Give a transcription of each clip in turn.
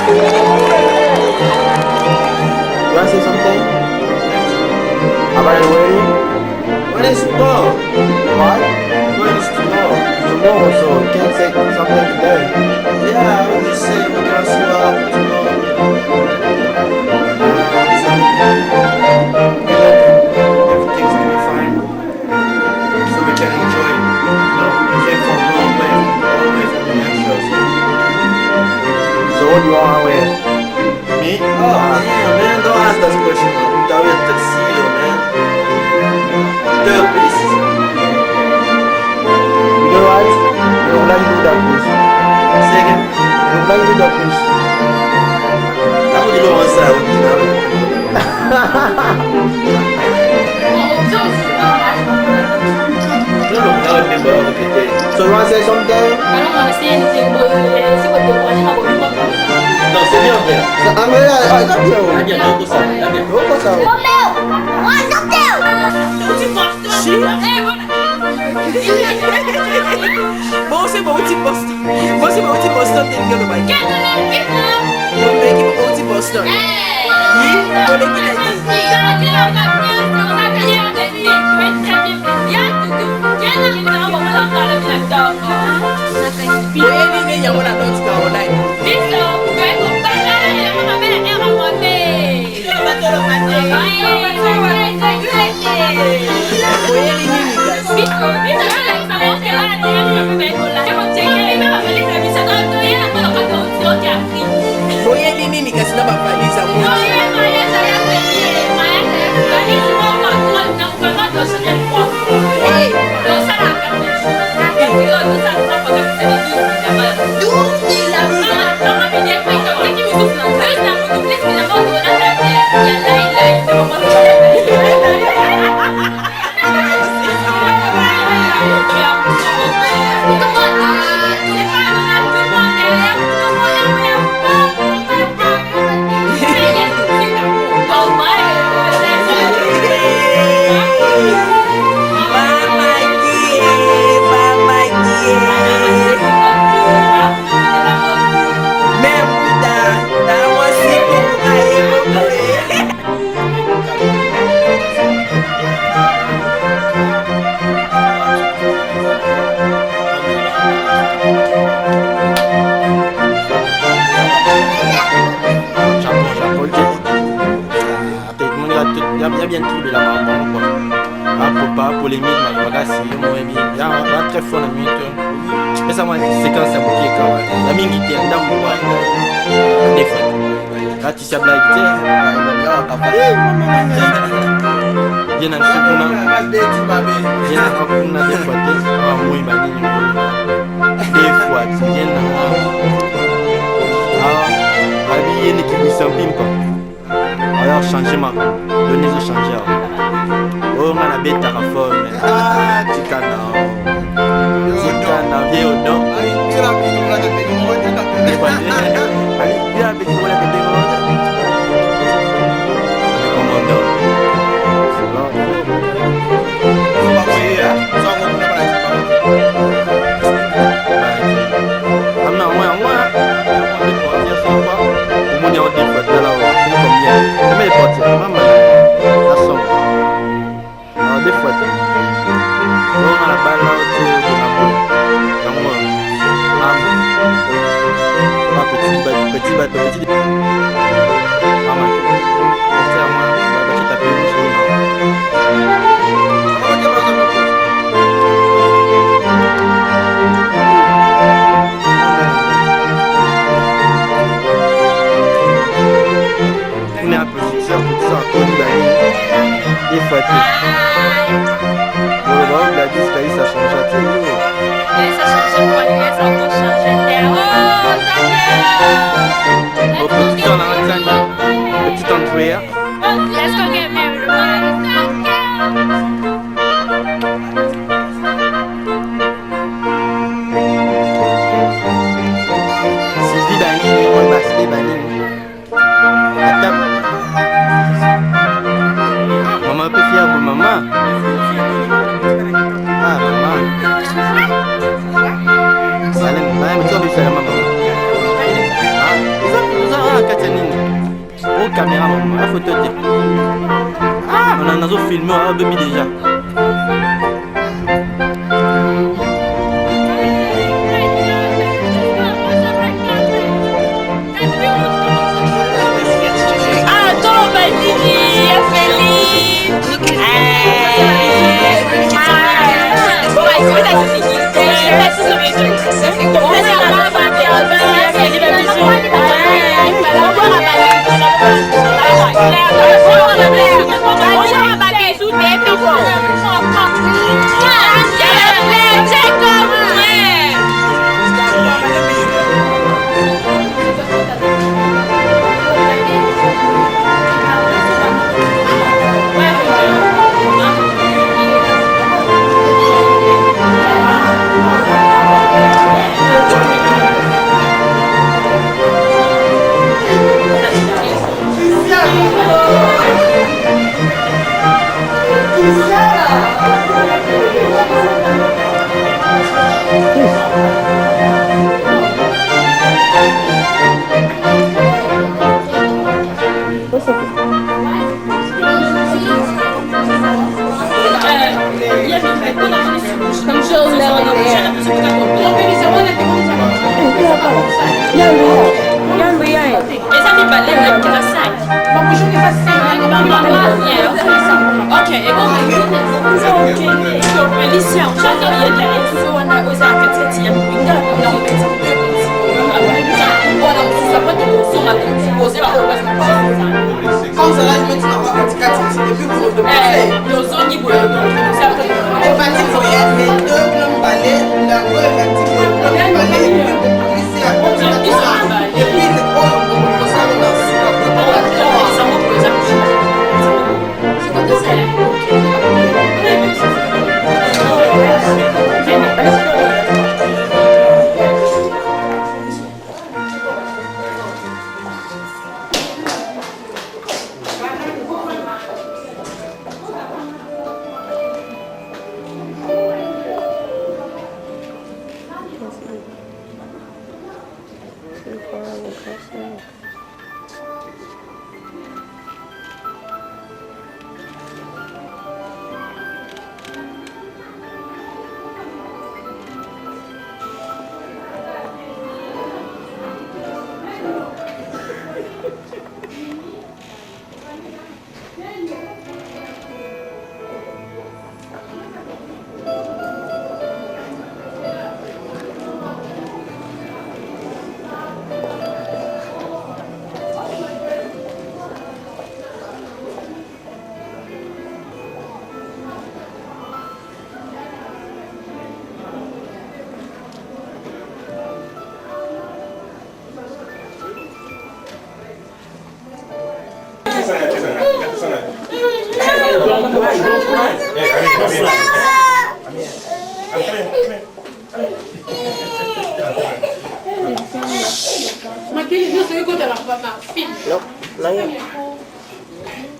You want to say something? About the wedding? When is tomorrow? What? When is tomorrow? Tomorrow, so you can't say something today. Yeah, I was just saying we can see what happens tomorrow. Everything's gonna be fine. So we can enjoy it. We came from a long way from the actual. So what do you want to wear? Me? Oh, damn, man, don't ask that question, man. That was a tuxedo, man. Third piece. You know what? You don't like to do that, please. Say again. You don't like to do that, please. I would go on side with you. So you want to say something? I don't want to say anything, but see what they're watching about you. Non, c'est bien vrai. I'm here. I got you. Ah bien, non, ça, ah bien. What's up? Bon, c'est bon, petit Boston. Bon, c'est bon, petit Boston. T'es le gars de Mike. Bon, mec, il faut petit Boston. Bon, les gars, il y a un autre bien trouvé la maman quoi. Pas polémique, mais voilà, c'est moi et il y a très fort la minute. Mais ça m'a séquence à bouquet quand la mingi était en dame ou des fois. Là tu sais blague, tu sais. Bien dans le second. Bien dans des fois moi il m'a dit des fois tu viens dans habillé une équipe sans pim quoi. Alors changement, donner le changeur. Oh on a bête à la forme. Ah tu cannes vieux au dos. Ça change quoi? Ça change. Oh, caméra maman, la photo t'es. Ah, on a filmé un bébé déjà.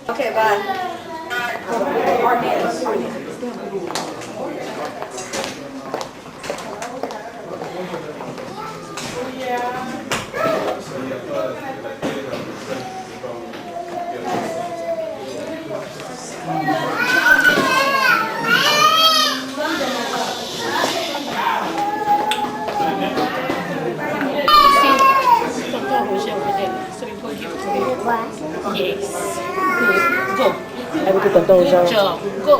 Okay, bye. Yes. Good. Go. Good job. Go.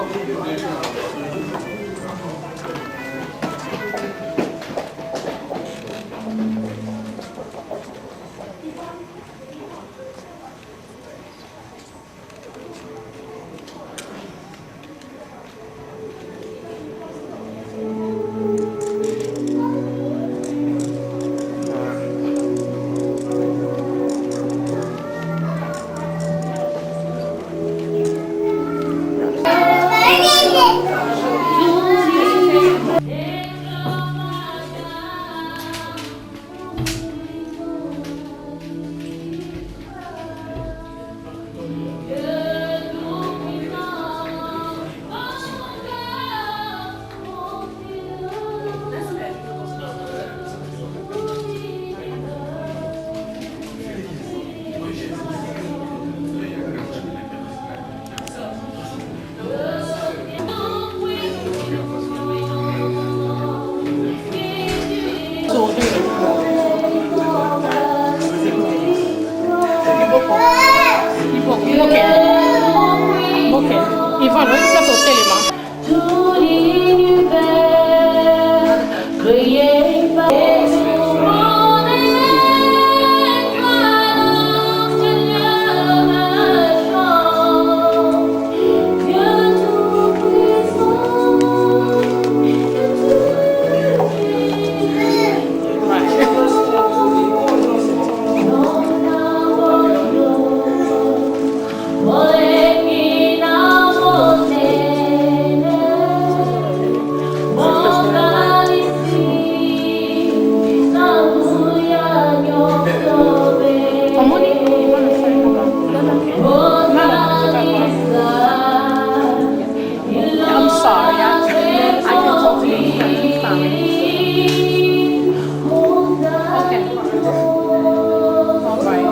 Ils vont le ça au tellement. Tout l'univers créé par mon I'm sorry. I can talk to you. It's fine. Okay. All right.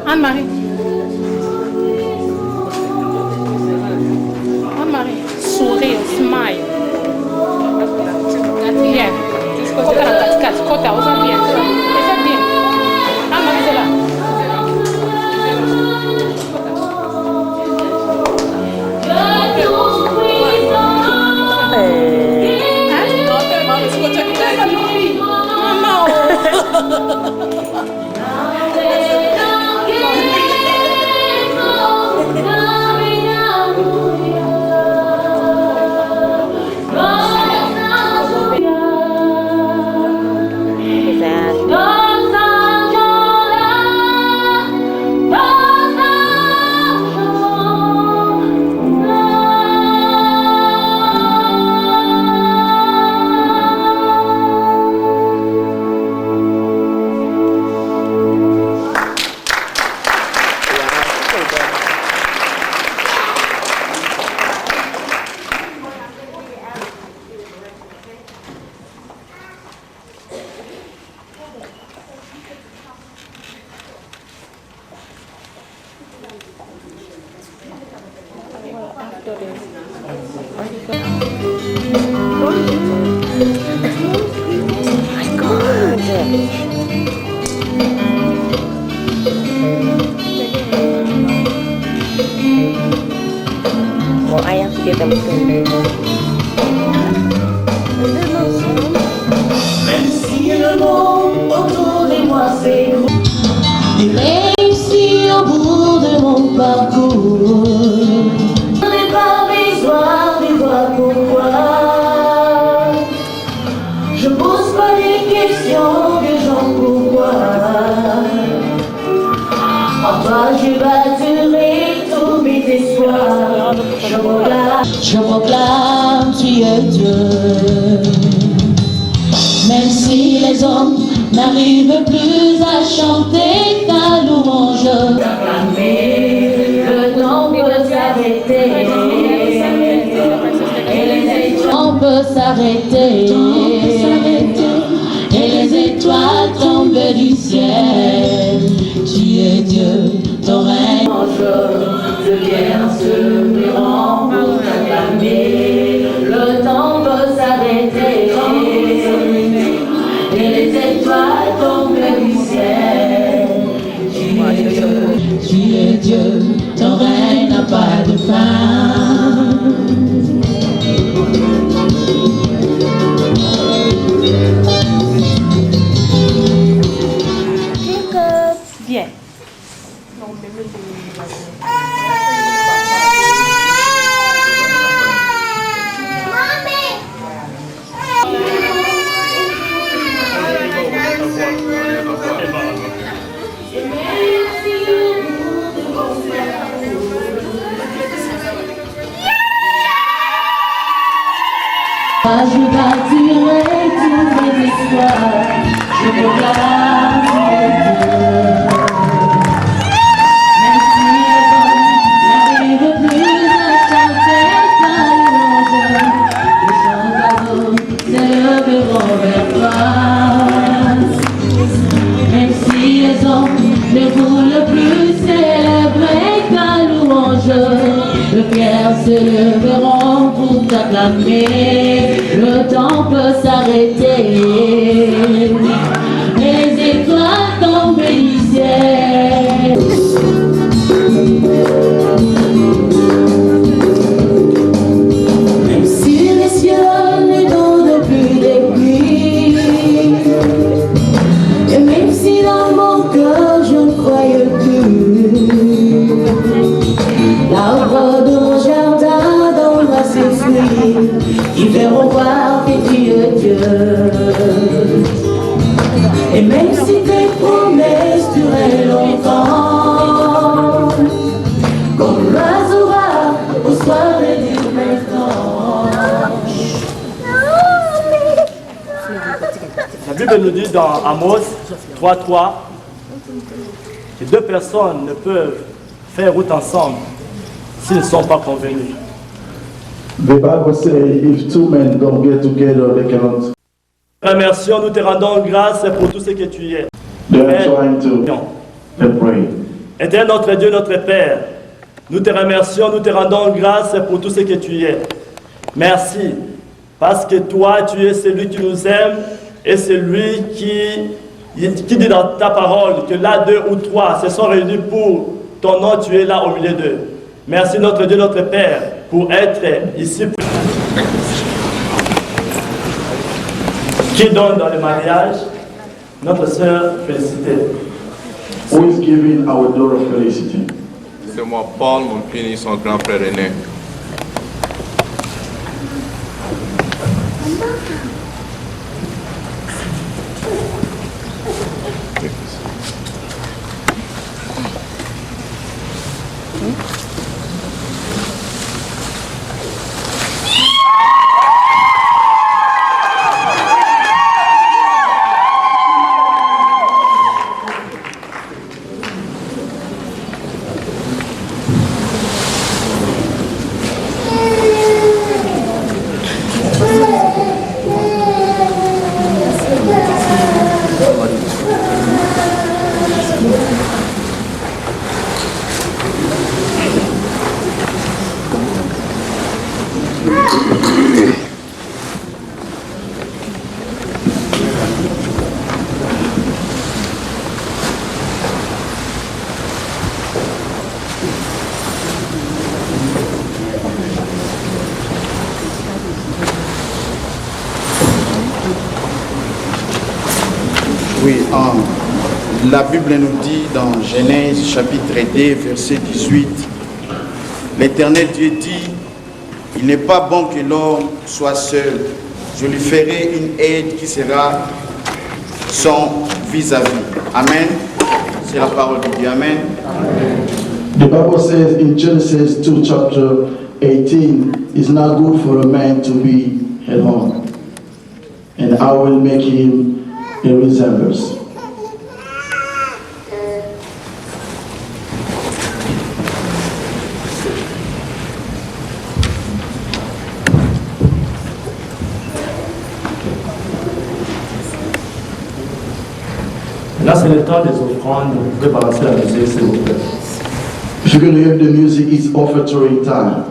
Anne-Marie. Anne-Marie. Sourire, smile. Yeah. Côté, on s'en vient. C'est bien. Anne-Marie, c'est là. Well, I have to get them food. Même si au bout de mon parcours, je n'ai pas besoin de voir pourquoi. Je pose pas les questions des gens pourquoi. En toi je bâtirai tous mes espoirs. Je proclame, tu es Dieu. Même si les hommes n'arrivent plus à chanter ta louange, le temps peut s'arrêter. Et les étoiles peuvent s'arrêter. Et les étoiles tombent du ciel. Tu es Dieu, ton règne. De guerre se verront pour t'acclamer. Le temps peut s'arrêter. Et les étoiles tombent du ciel. Tu es Dieu, ton règne n'a pas de fin. Viens. Je bâtirai tous mes espoirs. Je proclame Dieu. Même si les hommes n'arrivent plus à chanter ta louange, les chants d'oiseaux s'élèveront vers toi. Même si les hommes ne voulent plus célébrer ta louange, le cœur s'élèveront pour t'acclamer. Le temps peut s'arrêter. Les étoiles tombent du ciel. Même si les cieux ne donnent plus des pluies, et même si dans mon cœur je ne croyais plus, l'arbre de mon jardin donnera ses fruits. Ils verront voir que tu es Dieu. Et même si tes promesses duraient longtemps, comme l'oiseau va au soir du printemps. La Bible nous dit dans Amos 3:3 que deux personnes ne peuvent faire route ensemble s'ils ne sont pas convenus. The Bible says if two men don't get together, they cannot. Remercions, nous te rendons grâce pour tout ce que tu es. They are trying to pray. Éternel notre Dieu, notre Père, nous te remercions, nous te rendons grâce pour tout ce que tu es. Merci, parce que toi, tu es celui qui nous aime et celui qui dit dans ta parole que là, 2 ou 3 se sont réunis pour ton nom, tu es là au milieu d'eux. Merci notre Dieu, notre Père, pour être ici. Qui donne dans le mariage notre sœur Félicité. Who is giving our daughter Felicity? C'est moi, Paul, mon fils, son grand frère aîné. Oui, la Bible nous dit dans Genèse chapitre 2, verset 18, l'Éternel Dieu dit, il n'est pas bon que l'homme soit seul, je lui ferai une aide qui sera son vis-à-vis. Amen. C'est la parole de Dieu. Amen. The Bible says in Genesis 2 chapter 18, it's not good for a man to be at home, and I will make him a resemblance. Là, c'est le temps des offrandes. Vous pouvez balancer la musique, s'il vous plaît. If you're going to hear the music, it's offertory time.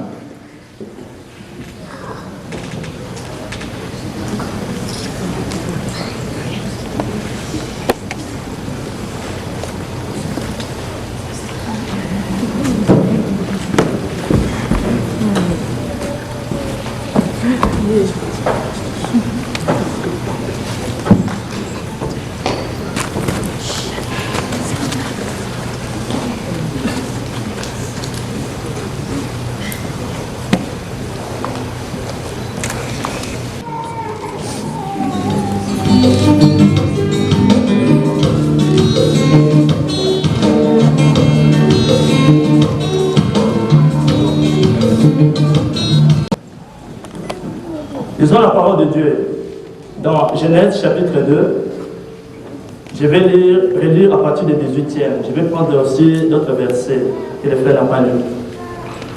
Lisons la parole de Dieu dans Genèse chapitre 2. Je vais relire à partir du 18e. Je vais prendre aussi d'autres versets que le frère n'a pas lu.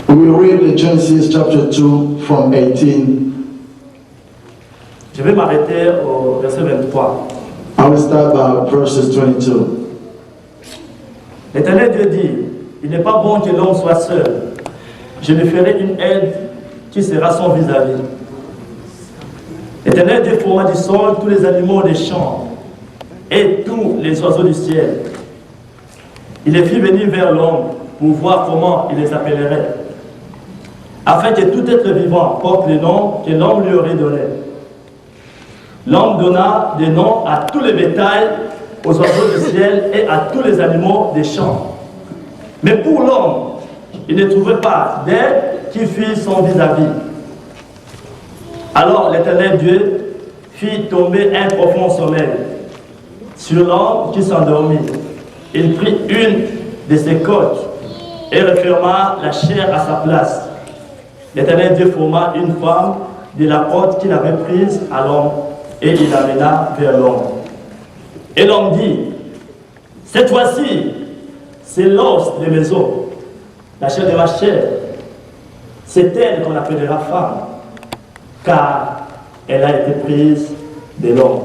We read the Genesis chapter 2 from 18. Je vais m'arrêter au verset 23. I will start by verses 22. L'Éternel Dieu dit, il n'est pas bon que l'homme soit seul. Je lui ferai une aide qui sera son vis-à-vis. L'Éternel Dieu forma du sol tous les animaux des champs et tous les oiseaux du ciel. Il les fit venir vers l'homme pour voir comment il les appellerait, afin que tout être vivant porte les noms que l'homme lui aurait donnés. L'homme donna des noms à tous les bétails, aux oiseaux du ciel et à tous les animaux des champs. Mais pour l'homme, il ne trouvait pas d'aide qui fît son vis-à-vis. Alors l'Éternel Dieu fit tomber un profond sommeil sur l'homme qui s'endormit. Il prit une de ses côtes et referma la chair à sa place. L'Éternel Dieu forma une femme de la côte qu'il avait prise à l'homme et il l'amena vers l'homme. Et l'homme dit, cette fois-ci, c'est l'os de mes os, la chair de ma chair. C'est elle qu'on appellera femme, car elle a été prise de l'homme.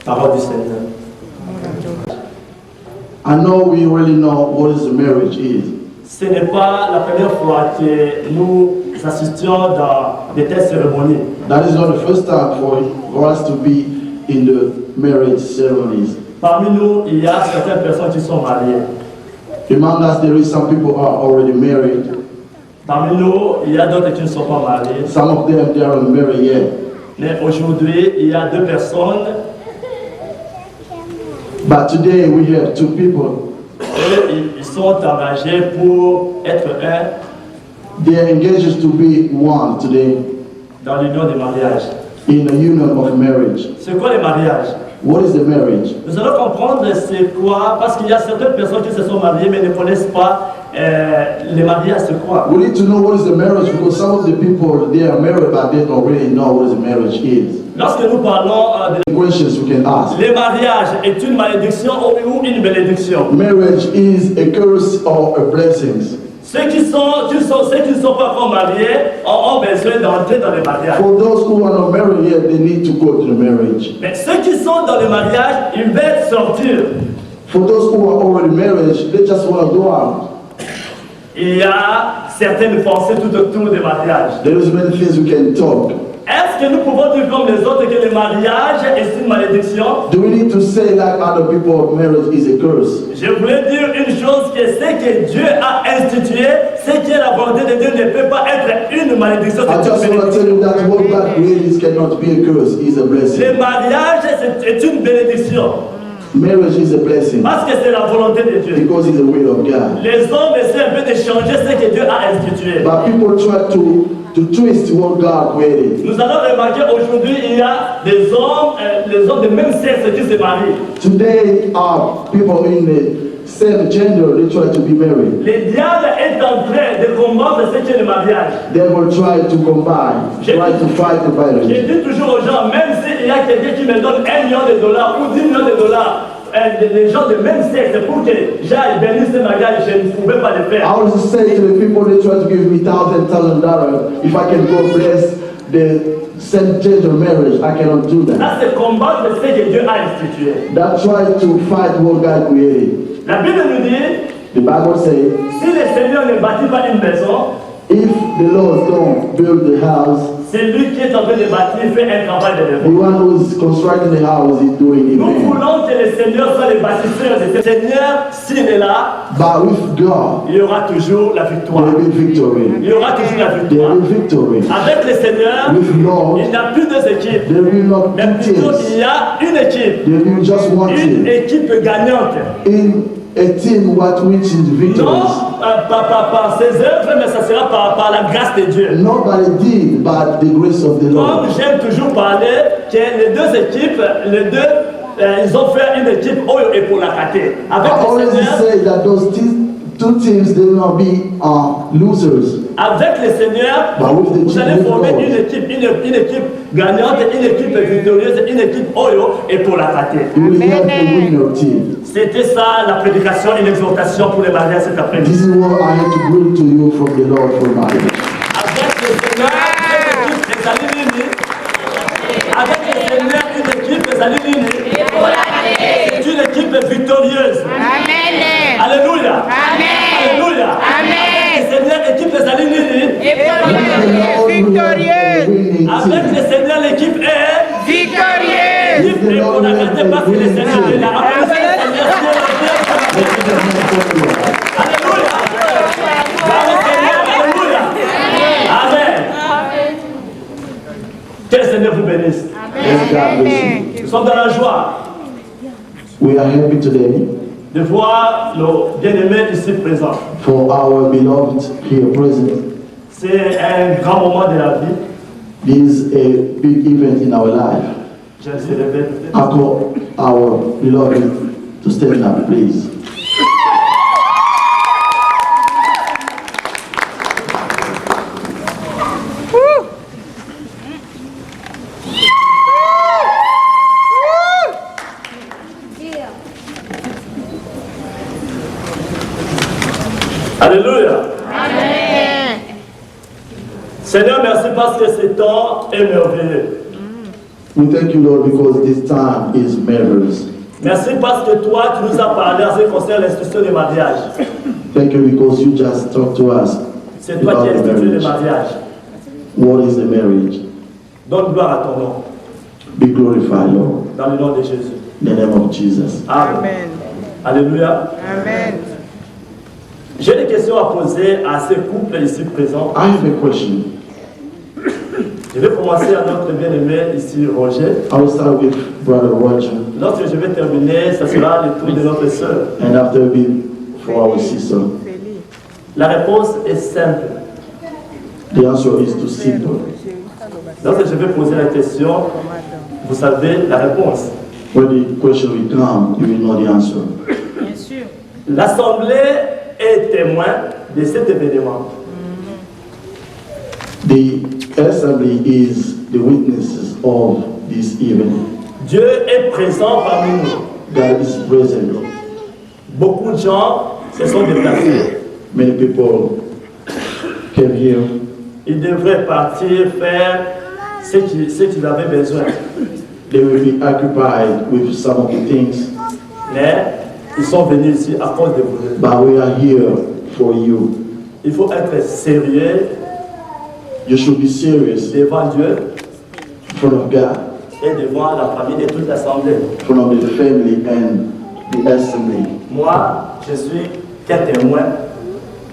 Parole du Seigneur. I know we really know what is the marriage is. Ce n'est pas la première fois que nous assistions dans des telles cérémonies. That is not the first time for us to be in the marriage ceremonies. Parmi nous, il y a certaines personnes qui sont mariées. Among us, there is some people who are already married. Parmi nous, il y a d'autres qui ne sont pas mariés. Some of them, they aren't married yet. Mais aujourd'hui, il y a deux personnes. But today we have two people. Et ils sont engagés pour être un They are engaged to be one today dans l'union du mariage. in a union of marriage. C'est quoi le mariage? What is the marriage? Nous allons comprendre c'est quoi, parce qu'il y a certaines personnes qui se sont mariées mais ne connaissent pas le mariage, c'est quoi. We need to know what is the marriage because some of the people, they are married but they don't really know what the marriage is. Lorsque nous parlons de Questions we can ask. le mariage est une malédiction ou une bénédiction? Marriage is a curse or a blessing. Ceux qui ne sont pas encore mariés ont besoin d'entrer dans le mariage. For those who are not married yet, they need to go to the marriage. Mais ceux qui sont dans le mariage, ils veulent sortir. For those who are already married, they just want to go out. Il y a certaines pensées tout autour du mariage. There is many things we can talk. Est-ce que nous pouvons dire comme les autres que le mariage est une malédiction? Do we need to say like other people, marriage is a curse? Je voulais dire une chose, que ce que Dieu a institué, ce qui est la volonté de Dieu ne peut pas être une malédiction, I c'est just une want to tell bénédiction. you that what God created cannot be a curse, it's a blessing. Le mariage est une bénédiction. Marriage is a blessing Parce que c'est la volonté de Dieu. because it's the will of God. Les hommes essaient un peu de changer ce que Dieu a institué. But people try to twist what God created. Nous allons remarquer aujourd'hui, il y a des hommes, les hommes de même sexe qui se marient. Today, people in the same gender, they try to be married. Le diable est en train de combattre ce qu'est le mariage. They will try to combine, try to fight the Je marriage. dis toujours aux gens, même s'il y a quelqu'un qui me donne $1 million ou 10 millions de dollars, les gens de même sexe, pour que j'aille bénir ce mariage, je ne pouvais pas le faire. I always say to the people, they try to give me $1,000 if I can go bless the same gender marriage. I cannot do that. Là, c'est combattre ce que Dieu a institué. That try to fight what God created. La Bible nous dit, The Bible says, si le Seigneur ne bâtit pas une maison, if the Lord don't build the house, c'est lui qui est en train de bâtir, fait un travail de the développement. one who is constructing the house is doing it. Nous voulons que le Seigneur soit le bâtisseur de ce Seigneur, s'il est là, But with God, il y aura toujours la there victoire. will be victory. Il y aura toujours la There victoire. will be victory. Avec le Seigneur, With Lord, il n'y a plus deux équipes, there will not mais be plutôt teams. il y a une équipe, There will be just one une team. équipe gagnante. In a team what wins the victories. Non par ses œuvres, mais ça sera par la grâce de Dieu. Nobody did but the grace of the Lord. Comme j'aime toujours parler, que les deux équipes, ils ont fait une équipe Oyo et pour la Kate. Avec I le always Seigneur, say that those two teams they will not be losers. avec le Seigneur, But with the vous allez team former with une God, équipe gagnante, une équipe victorieuse, une équipe Oyo et pour la Kate. you will have a winner team. C'était ça la prédication et l'exhortation pour les mariages cet après-midi. This is what I have to bring to you from the Lord for marriage. Avec le Seigneur, une équipe des Alilini. Avec le Seigneur, une équipe des Alilini. C'est une équipe victorieuse. Amen. Alléluia. Alléluia. Avec le Seigneur, équipe des Alilini. Victorieuse. Avec le Seigneur, l'équipe est victorieuse. L'équipe est pour la garder parce que le Seigneur est là. Avec le Seigneur, alléluia. Alléluia. Amen. Que le Seigneur vous bénisse. Yes, God bless you. Nous sommes dans la joie We are happy today de voir nos bien-aimés ici présents. for our beloved here present. C'est un grand moment de la vie. This is a big event in our life. Je le célèbre. I call our beloved to stand up, please. Alléluia. Amen. Seigneur, merci parce que ce temps est merveilleux. We thank you, Lord, because this time is marvelous. Merci parce que toi, tu nous as parlé en ce qui concerne l'instruction du mariage. Thank you because you just talked to us C'est toi qui as about the institué le marriage. mariage. What is the marriage? Donne gloire à ton nom. Be glorified, Lord, Dans le nom de Jésus. in the name of Jesus. Amen. Alléluia. Amen. J'ai des questions à poser à ces couples ici présents. I have a question. Je vais commencer à notre bien-aimé ici, Roger. I will start with Brother Roger, Lorsque je vais terminer, ce sera le tour de notre sœur. and after a bit for our sister. La réponse est simple. The answer is too simple. Lorsque je vais poser la question, vous savez la réponse. When the question will come, you will know the answer. L'Assemblée est témoin de cet événement. The assembly is the witnesses of this event. Dieu est présent parmi nous. God is present. Beaucoup de gens se sont déplacés. Many people came here. Ils devraient partir faire ce qu'ils avaient besoin. They will be occupied with some of the things, Mais ils sont venus ici à cause de vous. but we are here for you. Il faut être sérieux You should be serious devant Dieu in front of God, et devant la famille et toute l'Assemblée. in front of the family and the assembly. Moi, je suis qu'un témoin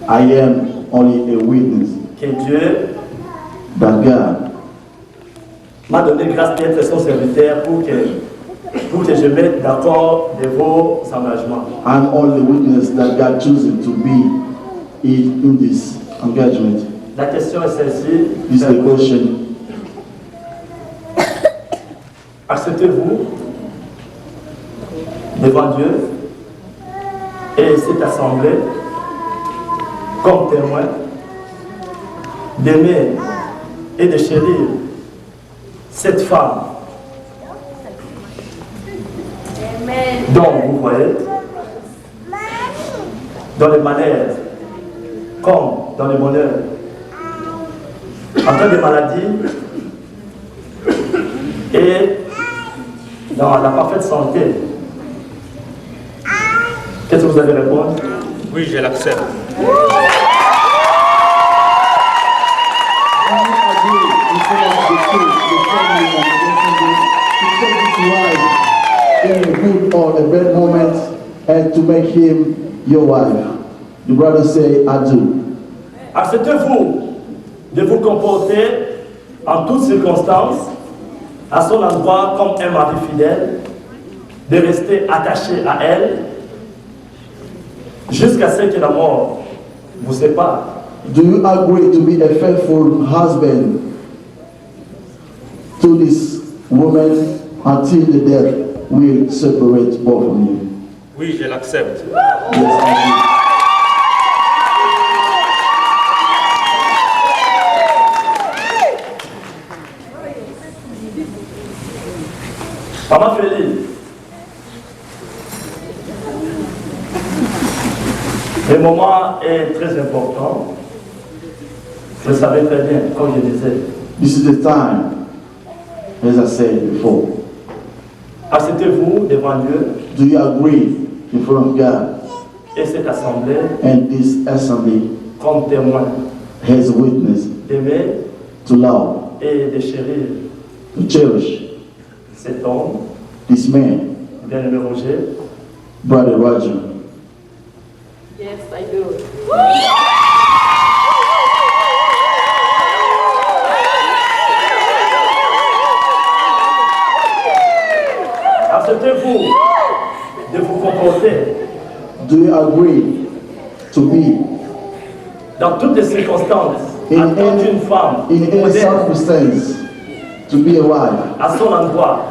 I am only a witness que Dieu that God m'a donné grâce d'être son serviteur pour que pour que je mette d'accord de vos engagements. I'm only witness that God chosen to be in this engagement. La question est celle-ci. This is the question. Acceptez-vous devant Dieu et cette assemblée comme témoin d'aimer et de chérir cette femme dont vous voyez dans les manières comme dans le bonheur, en cas de maladie et dans la parfaite santé. Qu'est-ce que vous allez répondre? Oui, je l'accepte. In a good or a bad moment, and to make him your wife. The brother say, I do. Acceptez-vous de vous comporter en toutes circonstances à son endroit comme un mari fidèle, de rester attaché à elle jusqu'à ce que la mort vous sépare? Do you agree to be a faithful husband to this woman until the death will separate both of you? Oui, je l'accepte. Yes, I do. Maman Félix, le moment est très important. Vous le savez très bien, comme je disais. This is the time, as I said before. Acceptez-vous devant Dieu Do you agree in front of God et cette assemblée and this assembly comme témoin has witness d'aimer to love, et de chérir to cherish cet homme, this man, bien-aimé Roger? Brother Roger? Yes, I do. Acceptez-vous de vous comporter Do you agree to be dans toutes les circonstances en tant qu'une femme in any modèle circumstance to be a wife, à son endroit,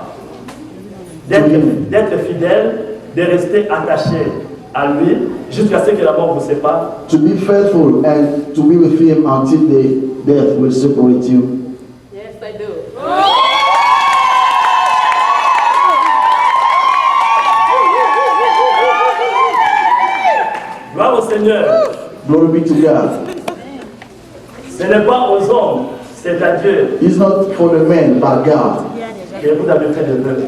d'être fidèle, de rester attaché à lui jusqu'à ce que la mort vous sépare? to be faithful and to be with him until the death will separate you? Yes, I do. Gloire au Seigneur. Glory be to God. Ce n'est pas aux hommes, c'est à Dieu It's not for the men, but God. que vous avez fait de vœux.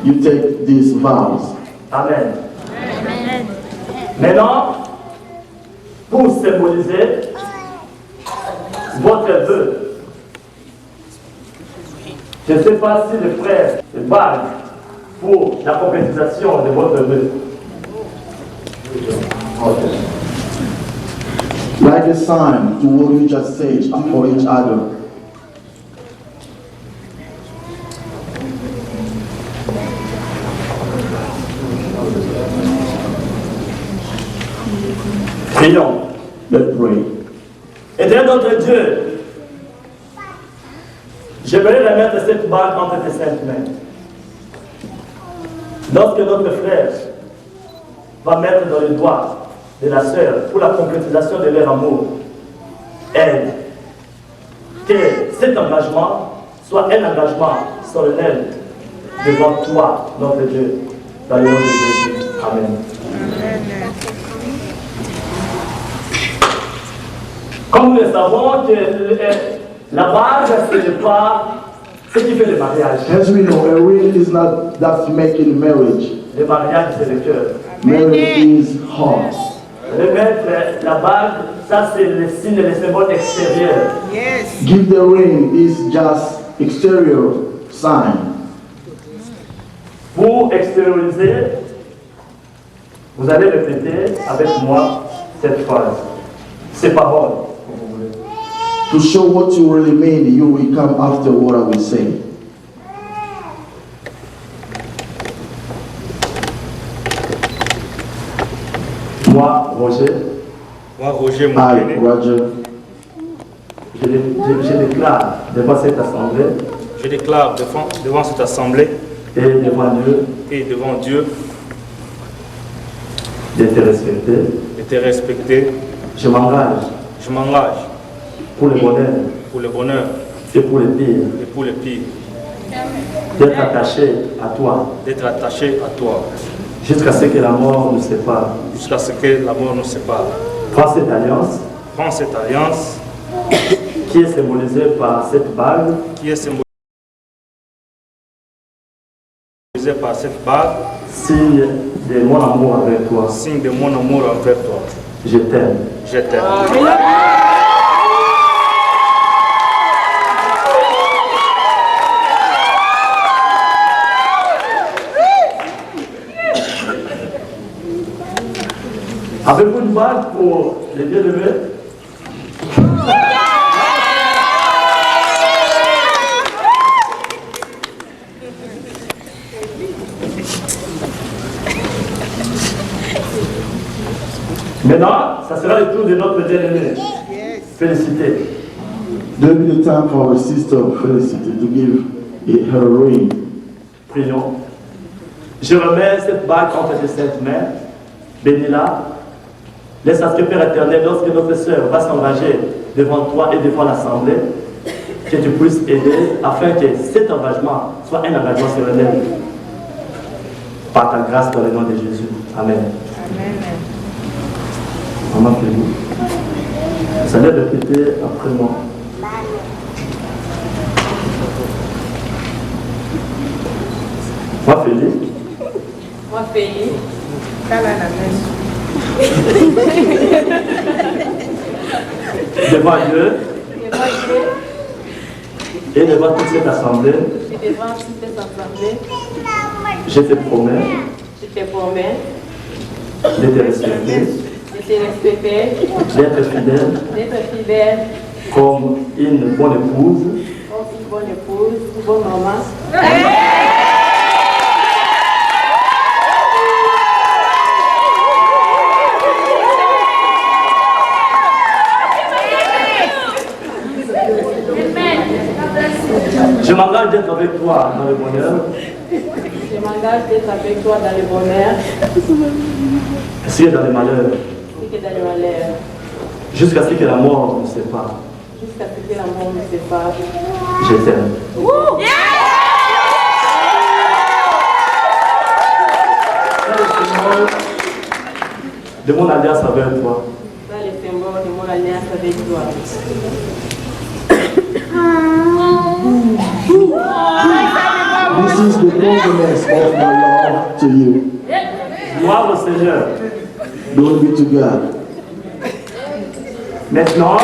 You take these vows. Amen. Maintenant, pour symboliser votre vœu, je ne sais pas si le frère bague pour la concrétisation de votre vœu. Like a sign to what you just said for each other. Prions. Let's pray. Éternel notre Dieu, je vais remettre cette bague entre tes saintes mains. Lorsque notre frère va mettre dans le doigt de la sœur pour la concrétisation de leur amour, aide que cet engagement soit un engagement solennel devant toi, notre Dieu, dans le nom de Jésus. Amen. Comme nous le savons que la bague, ce n'est pas ce qui fait le mariage. As we know, a ring is not that making marriage. Le mariage, c'est le cœur. Marriage is heart. Remettre la bague, ça c'est le signe, le symbole extérieur. Give the ring is just exterior sign. Pour extérioriser, vous allez répéter avec moi cette phrase, ces paroles. To show what you really mean, you will come after what I will say. Moi, Roger, Moi, Roger I, Mokene, Roger, je déclare devant cette assemblée je déclare devant cette assemblée et devant Dieu et devant Dieu de te respecter. de te respecter. Je m'engage Je m'engage pour le bonheur pour le bonheur et pour le pire et pour le pire, d'être attaché à toi d'être attaché à toi jusqu'à ce que la mort nous sépare. jusqu'à ce que la mort nous sépare. Prends cette alliance Prends cette alliance qui est symbolisée par cette bague qui est symbolisée par cette bague, signe de mon amour avec toi. signe de mon amour envers toi. Je t'aime. Je t'aime. Avez-vous une bague pour les bien-aimés? Maintenant, ça sera le tour de notre bien-aimé. Félicité. there will be the time for our sister Felicity to give her ring. Prions. Je remets cette bague entre tes saintes mains. Bénis-la. Laisse à ce que Père éternel, lorsque notre sœur va s'engager devant toi et devant l'Assemblée, que tu puisses aider afin que cet engagement soit un engagement solennel. Par ta grâce dans le nom de Jésus. Amen. Maman, fais-vous. Vous allez répéter après moi. Moi, Félix. Moi, Félix. Devant Dieu et devant toute cette assemblée, je te promets de te respecter, d'être fidèle comme une bonne épouse Je m'engage d'être avec toi dans le bonheur. Je m'engage d'être avec toi dans le bonheur Ainsi que dans le malheur. et dans le malheur. Jusqu'à ce que la mort nous sépare. Jusqu'à ce que la mort nous sépare. Je t'aime. De mon alliance avec toi. Dans les symboles de mon alliance avec toi. This is the boldness of my love to you. Gloire au Seigneur. Glory be to God. Maintenant,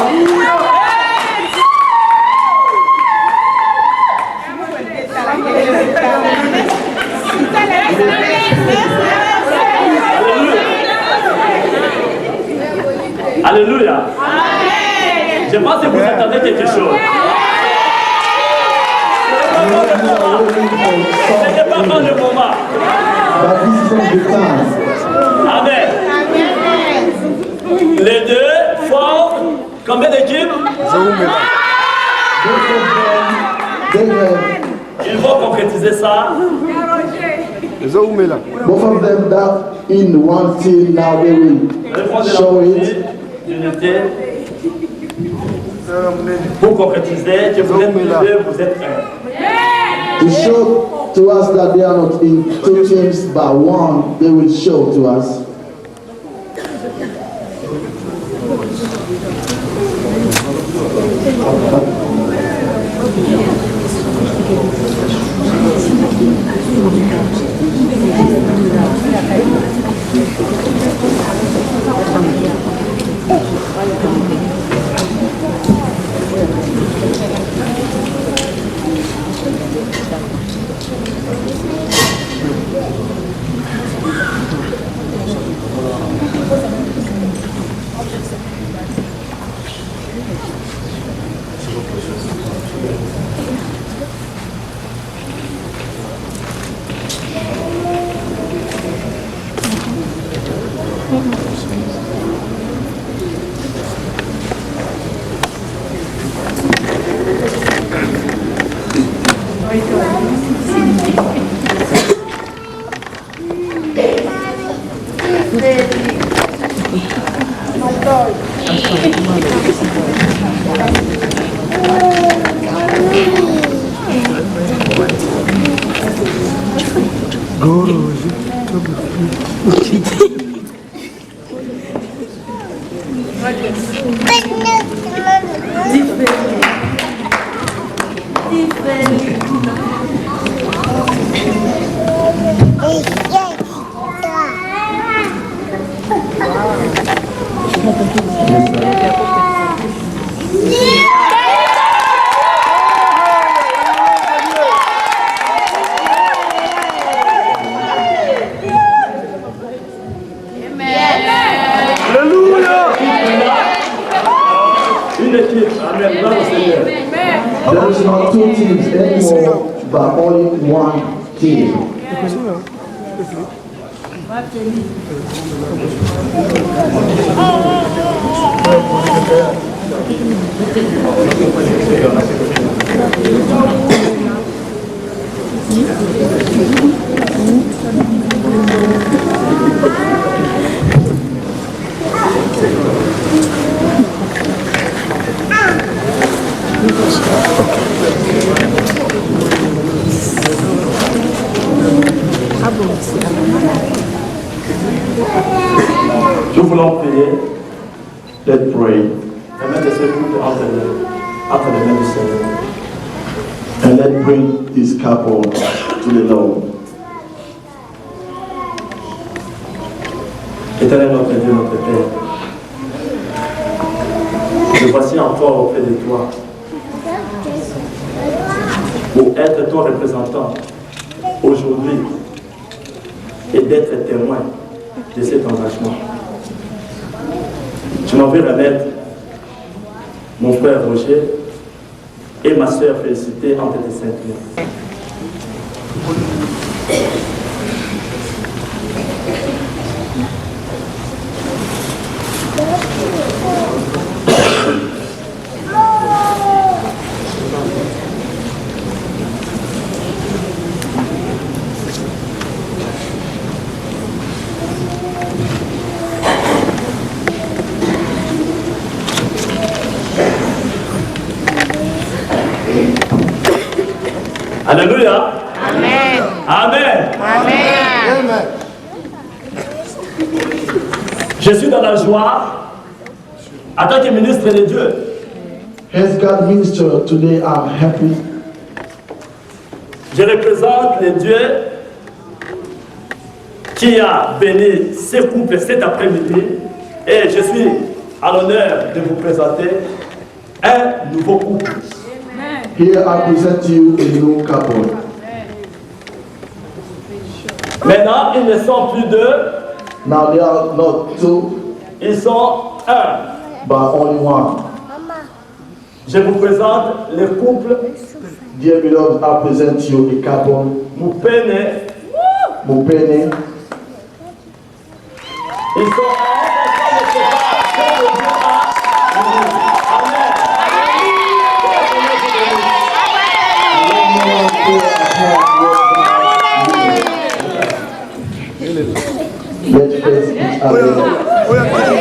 Alléluia. Je pense que vous attendez quelque chose. Ce n'est pas encore le moment. But this is not the time. Amen. Les deux forment combien d'équipes? Ils vont concrétiser ça. Both of them that in one team now they will show it. L'unité. Pour concrétiser que vous êtes deux, vous êtes un. To show to us that they are not in two teams but one, they will show to us. Une équipe, amen, bravo Seigneur. There is not two teams anymore, but only one team. Nous voulons prier. Let's pray Remettre ce couple entre les mains du Seigneur. and let's bring this couple to the Lord. Éternel notre Dieu, notre Père, nous voici encore auprès de toi pour être ton représentant aujourd'hui et d'être témoin de cet engagement. Je m'en vais remettre mon frère Roger et ma soeur Félicité entre tes saintes mains. Alléluia. Amen. Amen. Amen. Je suis dans la joie en tant que ministre de Dieu. As God minister today, I'm happy. Je représente le Dieu qui a béni ce couple cet après-midi et je suis à l'honneur de vous présenter un nouveau couple. Here I present to you a new couple. Maintenant, ils ne sont plus deux, Now they are not two, ils sont un. but only one. Je vous présente le couple Dear beloved, I present to you a couple, Moupene. Mupene. Ils sont ensemble, c'est pas que le Dieu a unis. Amen. Let's face each other.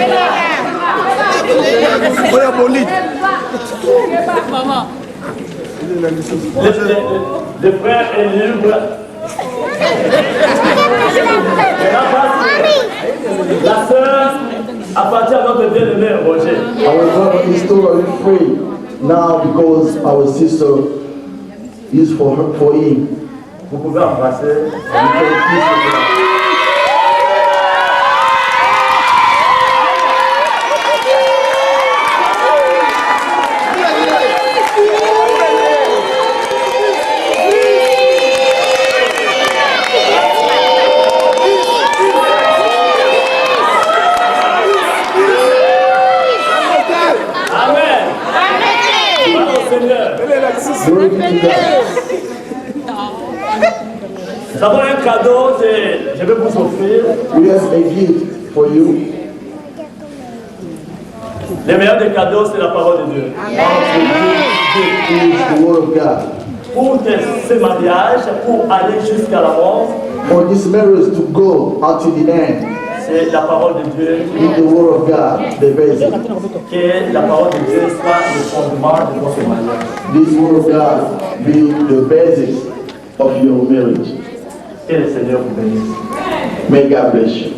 Le frère est libre. La sœur appartient à notre bien-aimé Roger. Our brother is totally free now because our sister is for her, for him. Vous pouvez embrasser. You can kiss her. Glory be to God. Nous avons un cadeau, je vais vous offrir. We have a gift for you. Le meilleur des cadeaux, c'est la parole de Dieu. It is the word of God. Pour que ce mariage, pour aller jusqu'à la mort, For this marriage to go until the end, c'est la parole de Dieu. in the word of God, the basic. Que la parole de Dieu soit le fondement de votre mariage. This word of God be the basics of your marriage. Que le Seigneur vous bénisse. May God bless you.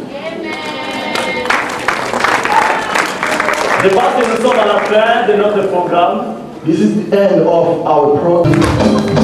Je pense que nous sommes à la fin de notre programme. This is the end of our program.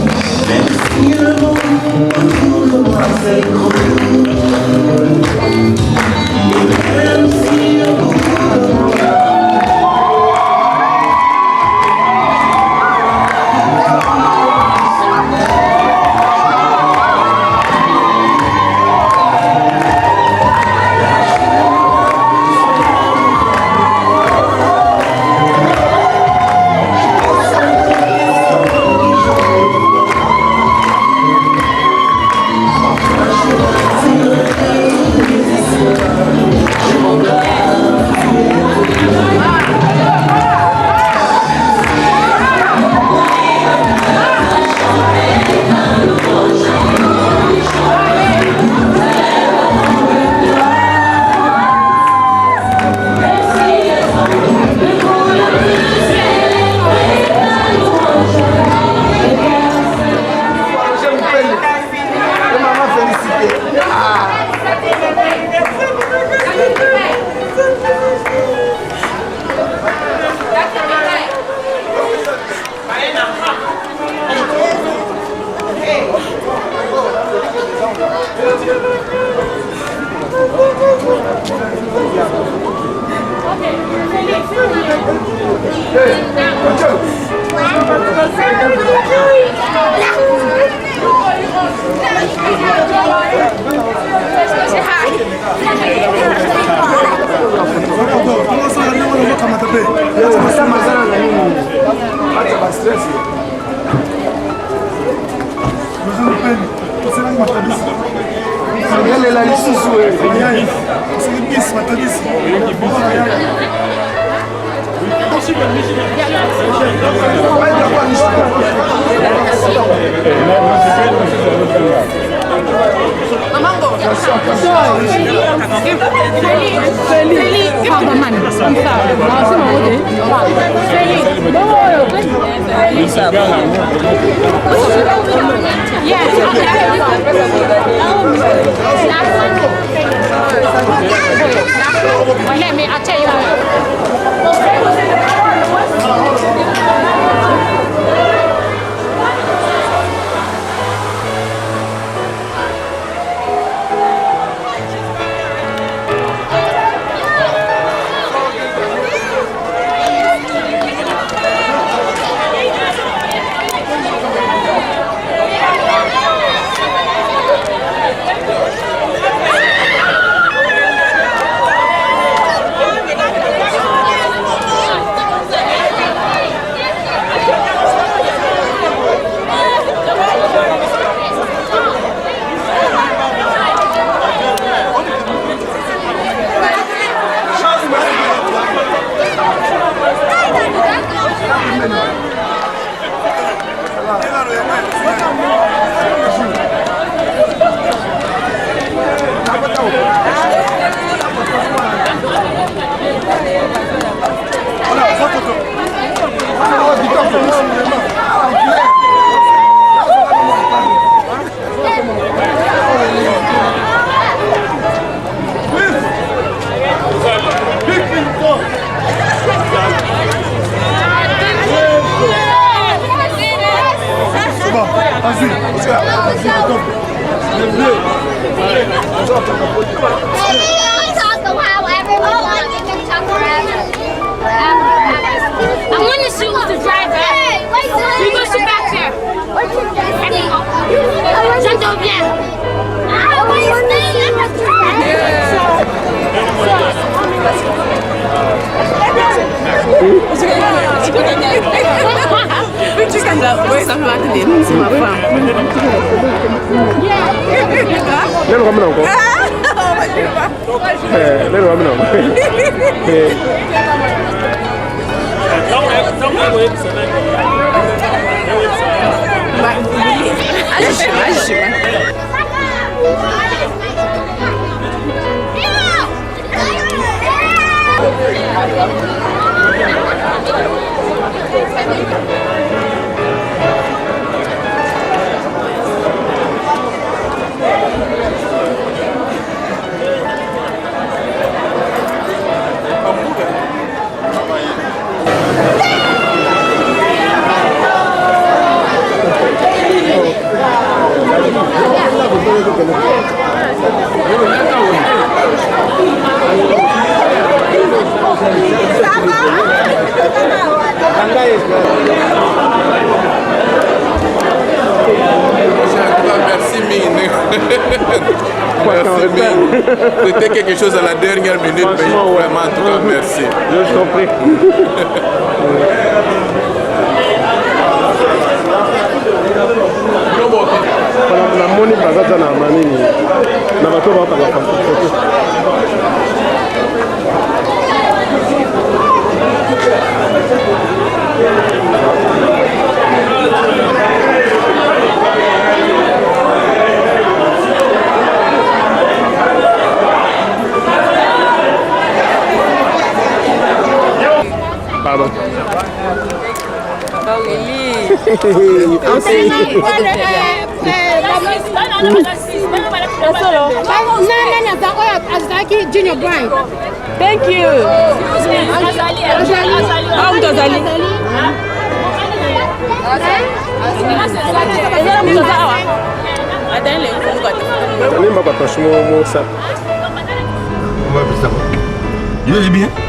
C'était quelque chose à la dernière minute, mais vraiment, en tout cas, merci. Je t'en prie. namoni bazaza na manini na bato bakanga foto. Pardon. Junior Brian. Thank you. bien.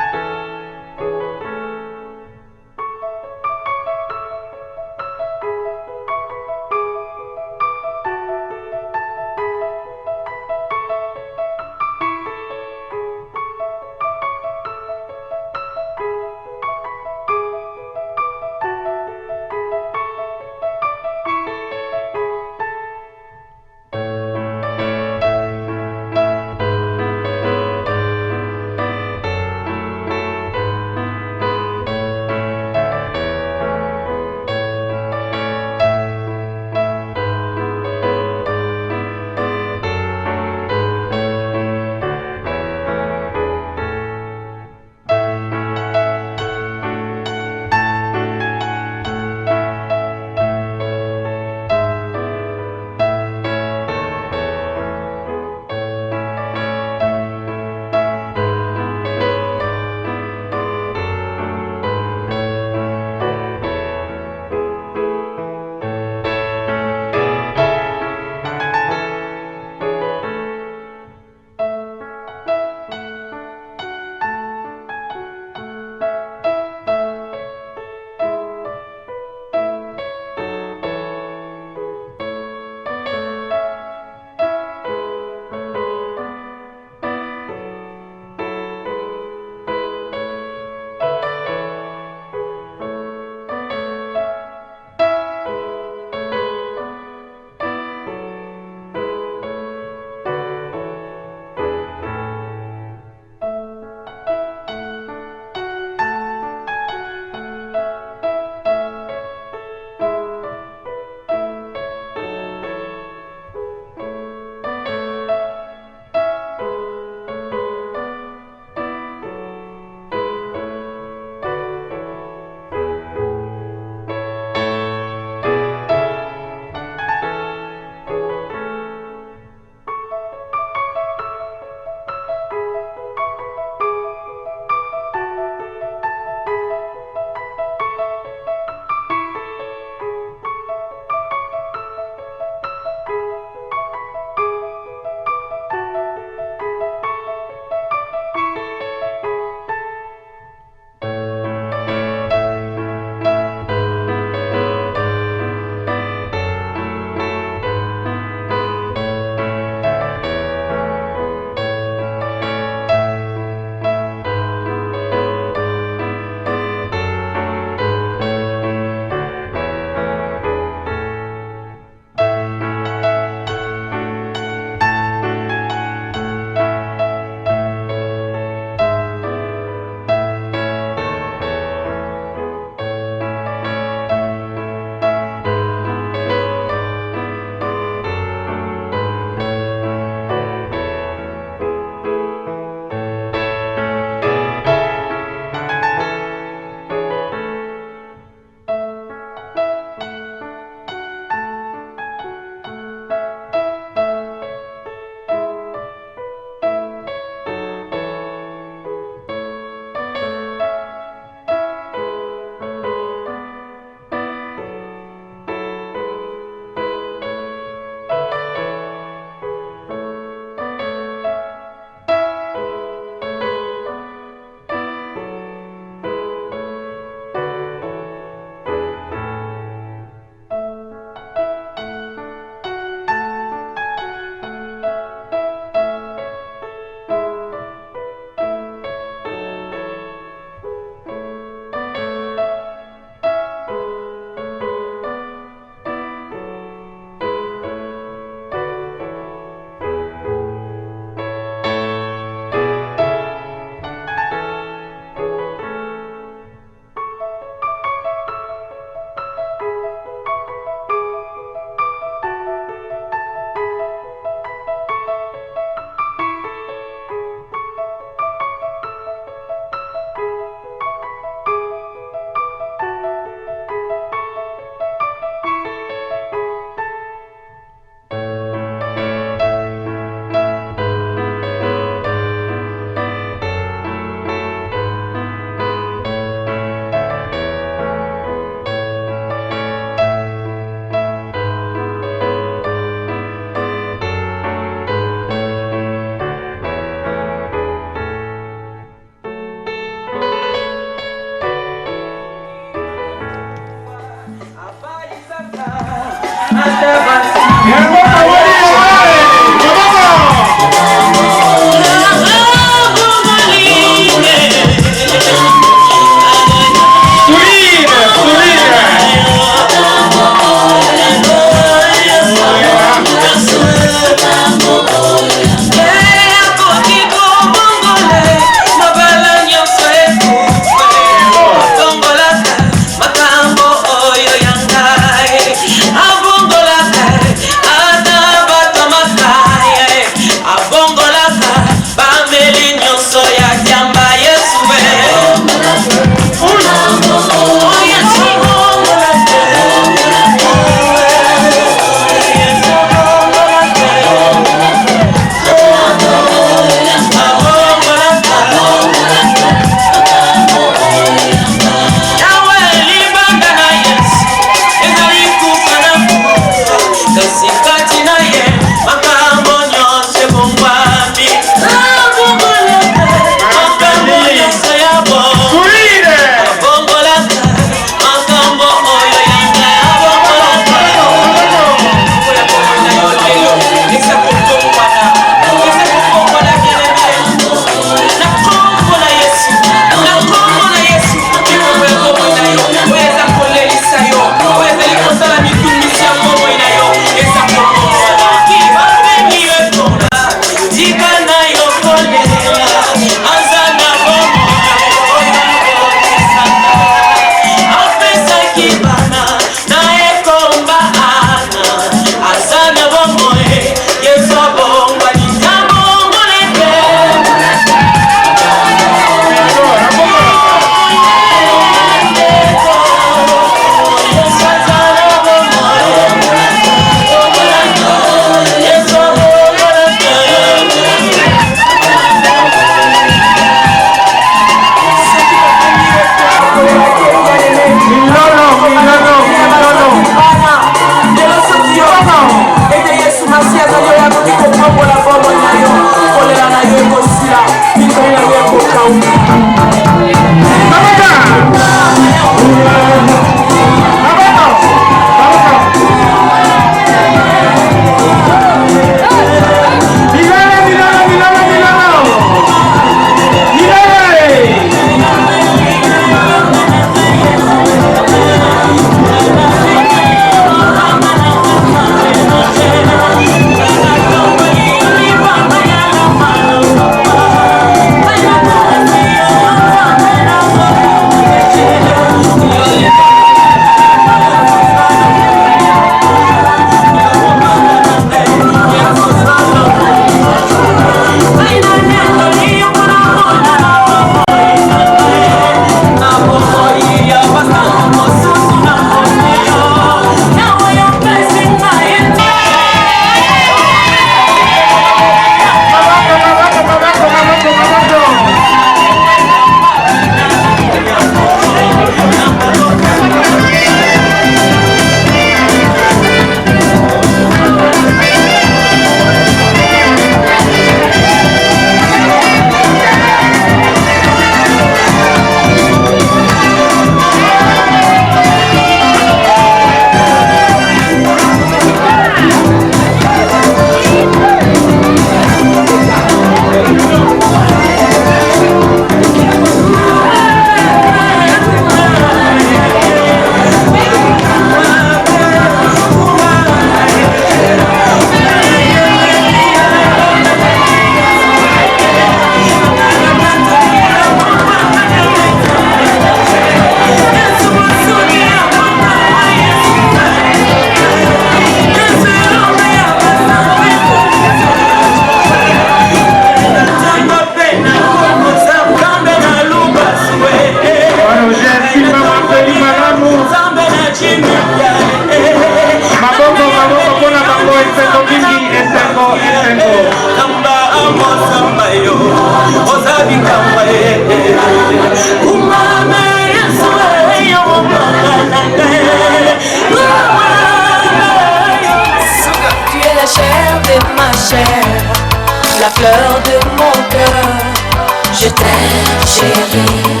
Je t'aime chérie.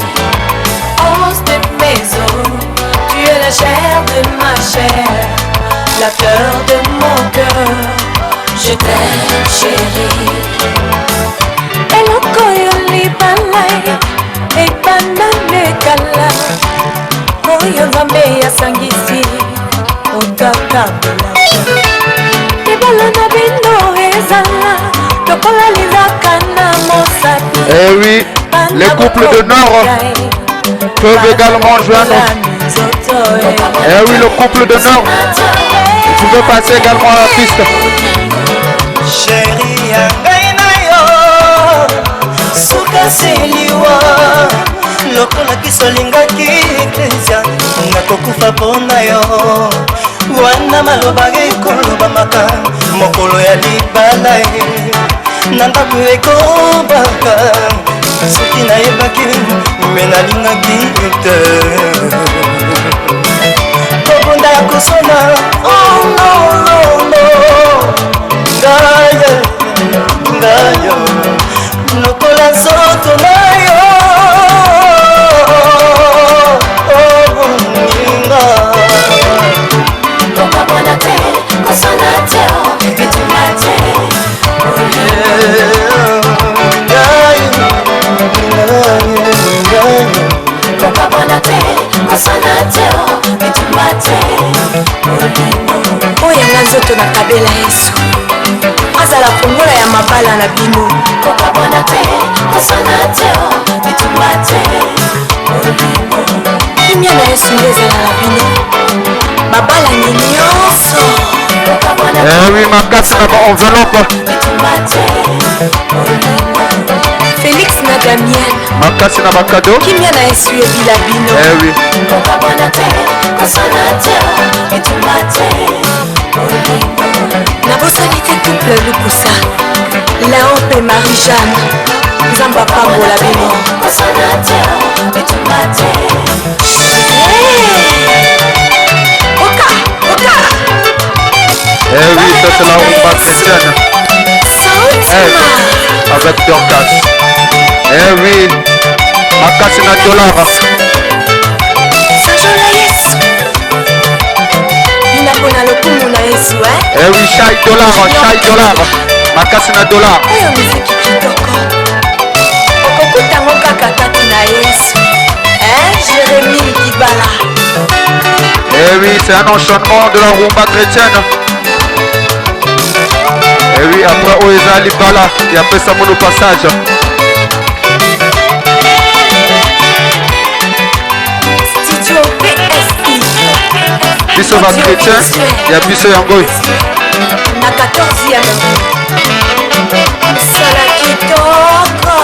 Os de mes os, tu es la chair de ma chair, la fleur de mon cœur. Je t'aime chérie. Eloko yoli balai, ebanda nekala. Oyo nzambe yasangisi, otakabola. Ebala na bino ezala, lokola lizaka na mosapi. Eh oui, les couples de Nord peuvent également joindre. Eh oui, le couple de Nord, vous pouvez passer également à la piste. Chérie, yo, suka seliwa, lokola kisolingaki eklesia, nakokufa pona yo. Wana maloba ekoloba maka, mokolo ya libala na ndako ekobaka. Soki nayebaki me nalingaki te, kobonda ya kosona. Oh no no no, ngayo lokola nzoto na yo. Oh ninga kokabona te kosona te bituma te. Kokabona te kosona te bituma te. Oyanga nzoto na kabela Yesu azala fungola ya mabala na bino. Kokabona te kosona te bituma te. Kimia na Yesu nde ezala na bino mabala ni nyonso. Eh oui, ma casse n'a pas enveloppe. Félix na Damien Ma casse n'a pas cadeau. Kimia na Yesu ebila bino. Eh oui. Kokabona te kosona te bituma te. Na bosani te couple lukusa Léon pe Marie-Jeanne nzambe apambola bino. Kosona te bituma te. Oka oka. Eh oui, ça c'est la rumba chrétienne. Avec Dorcas. Eh oui, ma casse n'a dollar. Sajola Yesu inapona lokumu na Yesu Eh oui, chai dollar. Ma casse n'a dollar. oyo miziki kitoko okokutango kaka kati na Yesu. Jérémie Kibala. Eh oui, c'est un enchaînement de la rumba chrétienne. Eh oui, après Oeza Libala, et après ça mon passage. Studio PSI. Biso va chrétien, il y a Biso Yangoy. Na 14e. Sala kitoko.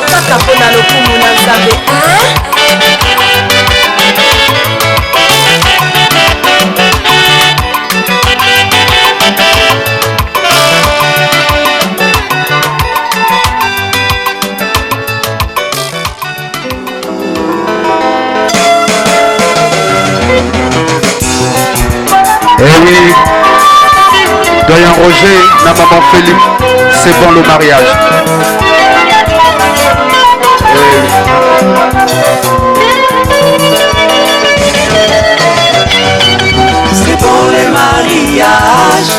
Kaka pona lokumu na Nzambe. Eh oui, Doyen Roger, na maman Philippe, c'est bon le mariage. Eh oui. c'est bon le mariage.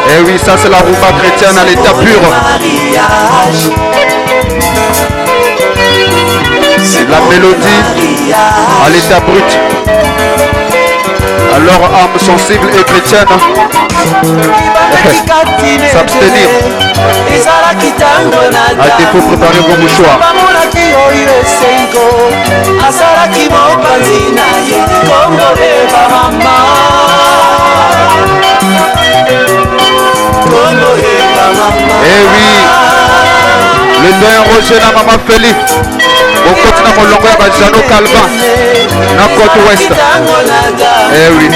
Eh oui, ça c'est la rumba chrétienne à l'état pur. C'est la mélodie à l'état brut. Alors âme sensible et chrétienne, s'abstenir. À défaut, préparer vos mouchoirs. Eh oui, le doyen Roger na maman Philippe. Au côté de mon longueur, Jano Calvin, na côte ouest. Eh oui.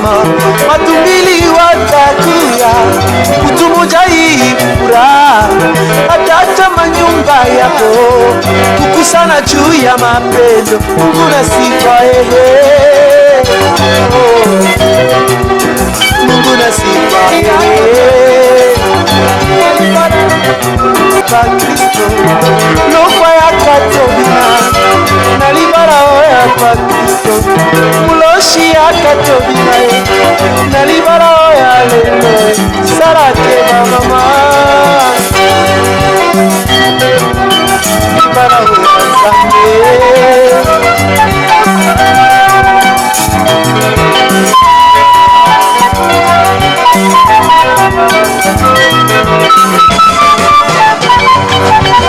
motema matumbili watakuya kutumoja hii furaha hata manyumba yako kukusana juu ya mapendo Mungu na sifa Mungu na sifa pa Kristo nokwa ya katobina nalibara oya pa Kristo muloshi ya katobina nalibara oya lelo sarake mama nalibara oya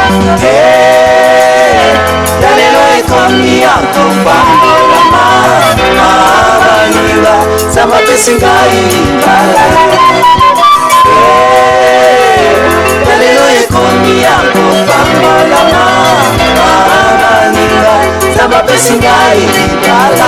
Zambe Dalelo ekomi akopambolama abaniwa samapesi ngai mbala Dalelo ekomi akopambolama abaniwa samapesi ngai mbala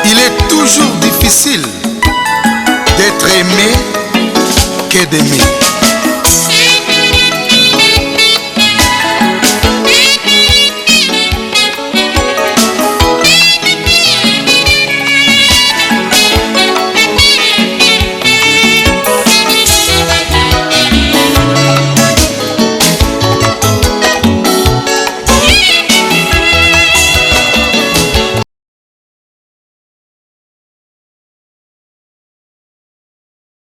Il est toujours difficile d'être aimé que d'aimer.